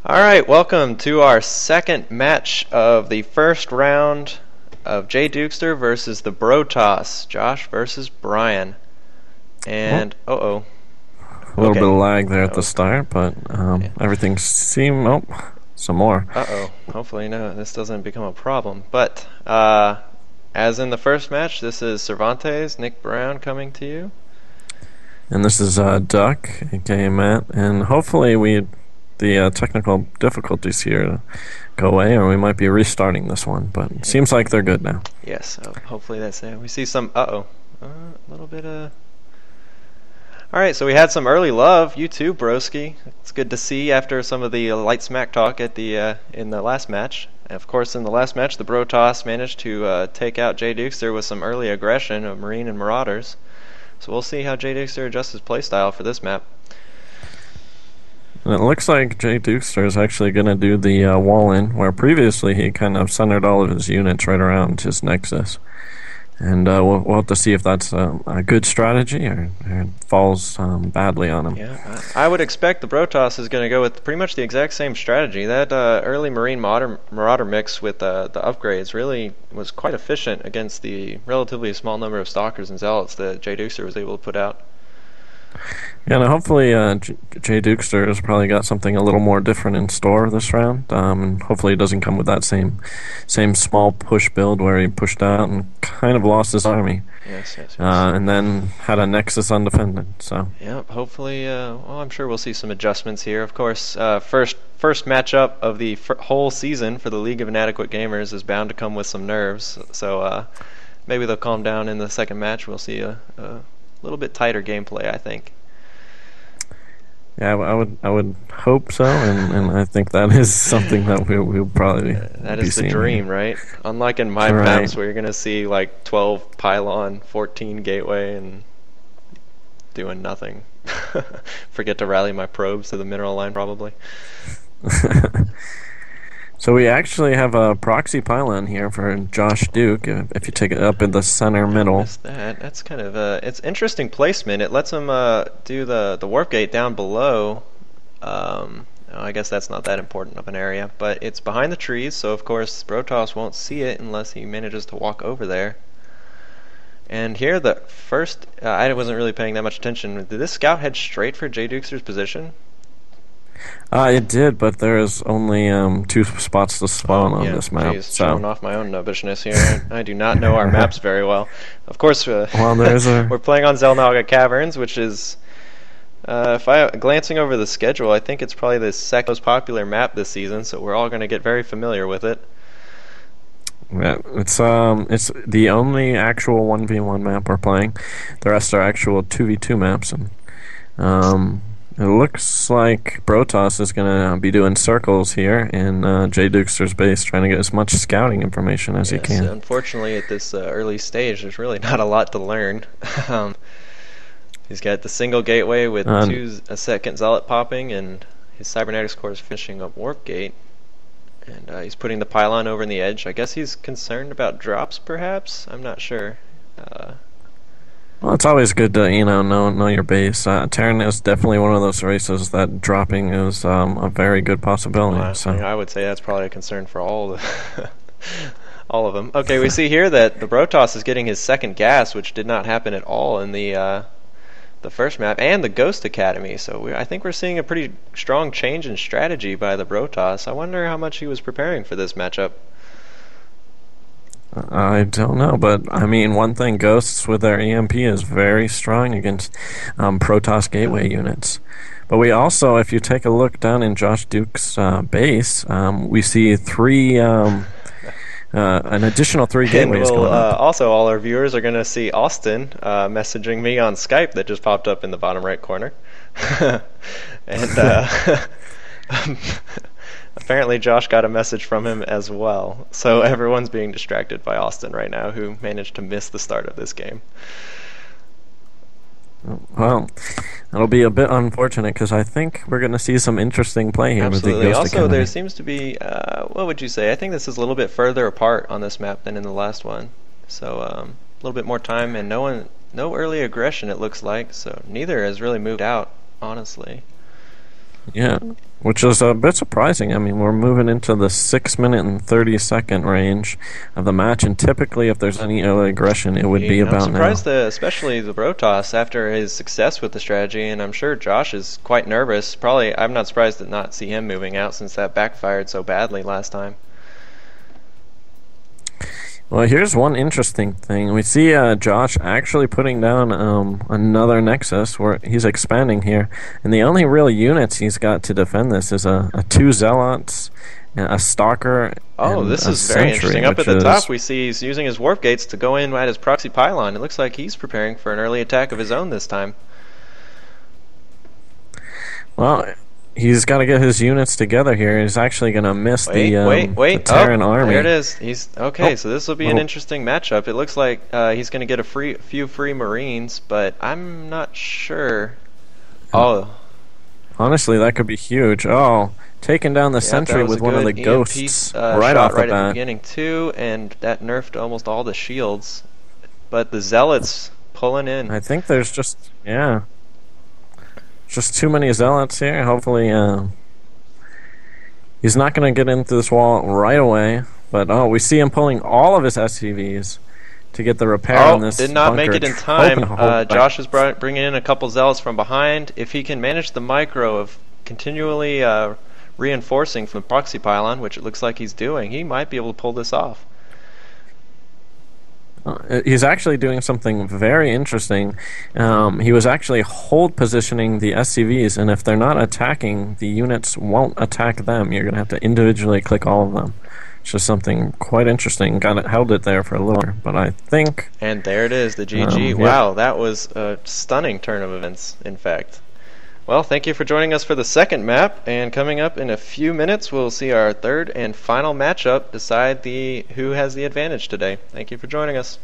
Alright, welcome to our second match of the first round of JDukester versus the brotoss. Josh versus Brian. And, a little bit of lag there at the start, but Yeah. everything seemed... Oh, some more. Hopefully this doesn't become a problem. But, as in the first match, this is Cervantes, Nick Brown coming to you. And this is Duck, aka Matt, and hopefully the technical difficulties here go away, or we might be restarting this one, but it seems like they're good now. Yes, hopefully that's it. We see some, a little bit of... Alright, so we had some early love. You too, broski. It's good to see after some of the light smack talk at the in the last match. And of course, in the last match, the brotoss managed to take out JDukester with some early aggression of Marine and Marauders. So we'll see how JDukester adjusts his playstyle for this map. And it looks like JDukester is actually going to do the wall-in, where previously he kind of centered all of his units right around his nexus. And we'll have to see if that's a good strategy or it falls badly on him. Yeah, I would expect the brotoss is going to go with pretty much the exact same strategy. That early Marine Marauder mix with the upgrades really was quite efficient against the relatively small number of Stalkers and Zealots that JDukester was able to put out. Yeah, and hopefully JDukester has probably got something a little more different in store this round, and hopefully it doesn't come with that same small push build where he pushed out and kind of lost his army. Yes. And then had a Nexus undefended. So. Yep. Hopefully, I'm sure we'll see some adjustments here. Of course, first matchup of the whole season for the League of Inadequate Gamers is bound to come with some nerves. So maybe they'll calm down in the second match. We'll see a little bit tighter gameplay, I think. Yeah, I would hope so, and I think that is something that we'll probably that be is the seeing dream, here. right? Unlike in my Right. maps where you're gonna see like 12 pylon, 14 gateway, and doing nothing. Forget to rally my probes to the mineral line, probably. So we actually have a proxy pylon here for Josh Duke. If you take it up in the center middle. Missed that. That's kind of it's interesting placement. It lets him do the warp gate down below. I guess that's not that important of an area, but it's behind the trees, so of course brotoss won't see it unless he manages to walk over there. And here the first, I wasn't really paying that much attention. Did this scout head straight for JDukester's position? It did, but there is only 2 spots to spawn on this map. Geez, so showing off my own nubbishness here. I do not know our maps very well. Of course, well, there's we're playing on Xel'Naga Caverns, which is, glancing over the schedule, I think it's probably the second most popular map this season, so we're all going to get very familiar with it. yeah, it's the only actual 1v1 map we're playing. The rest are actual 2v2 maps, and it looks like brotoss is going to be doing circles here in JDukester's base, trying to get as much scouting information as he can. Unfortunately, at this early stage, there's really not a lot to learn. He's got the single gateway with a second zealot popping, and his cybernetics core is finishing up warp gate. And he's putting the pylon over in the edge. I guess he's concerned about drops, perhaps? I'm not sure. Well, it's always good to know your base. Terran is definitely one of those races that dropping is a very good possibility. Well, so I would say that's probably a concern for all all of them. Okay, we see here that the brotoss is getting his second gas, which did not happen at all in the first map, and the Ghost Academy. So I think we're seeing a pretty strong change in strategy by the brotoss. I wonder how much he was preparing for this matchup. I don't know, but I mean, one thing, Ghosts with their EMP is very strong against Protoss gateway units. But we also, if you take a look down in Josh Duke's base, we see an additional 3 gateways going up. Also, all our viewers are going to see Austin messaging me on Skype that just popped up in the bottom right corner. And apparently Josh got a message from him as well. So everyone's being distracted by Austin right now, who managed to miss the start of this game. Well, that'll be a bit unfortunate because I think we're going to see some interesting play here with the Ghost Also, Academy. there seems to be, what would you say? I think this is a little bit further apart on this map than in the last one. So a little bit more time and no early aggression, it looks like. So neither has really moved out, honestly. Yeah, which is a bit surprising. I mean, we're moving into the 6 minute and 30 second range of the match, and typically, if there's any early aggression, it would be I'm about surprised now. that, especially the brotoss, after his success with the strategy, and I'm sure Josh is quite nervous. Probably, I'm not surprised to not see him moving out since that backfired so badly last time. Well, here's one interesting thing. We see Josh actually putting down another Nexus where he's expanding here, and the only real units he's got to defend this is a two Zealots, a Stalker, Oh, and this a is very Sentry, interesting. Up at which the top, is we see he's using his warp gates to go in at his proxy pylon. It looks like he's preparing for an early attack of his own this time. well. He's got to get his units together here. He's actually going to miss the Terran Oh, army. there it is. He's okay. Oh, So this will be an interesting matchup. It looks like he's going to get a few free Marines, but I'm not sure. Oh, honestly, that could be huge. Oh, taking down the yeah, that Sentry was with a one of the good EMP ghosts right shot off the right at the bat. beginning too, and that nerfed almost all the shields. But the Zealots pulling in. I think there's just too many Zealots here. Hopefully, he's not going to get into this wall right away. But oh, we see him pulling all of his SCVs to get the repair on Oh, this did not make bunker. it in time. Hope Josh is bringing in a couple Zealots from behind. If he can manage the micro of continually reinforcing from the proxy pylon, which it looks like he's doing, he might be able to pull this off. He's actually doing something very interesting. He was actually hold positioning the SCVs, and if they're not attacking, the units won't attack them. You're going to have to individually click all of them. It's just something quite interesting. Held it there for a little bit, but I think... And there it is, the GG. Yeah. Wow, that was a stunning turn of events, in fact. Well, thank you for joining us for the second map, and coming up in a few minutes, we'll see our third and final matchup decide who has the advantage today. Thank you for joining us.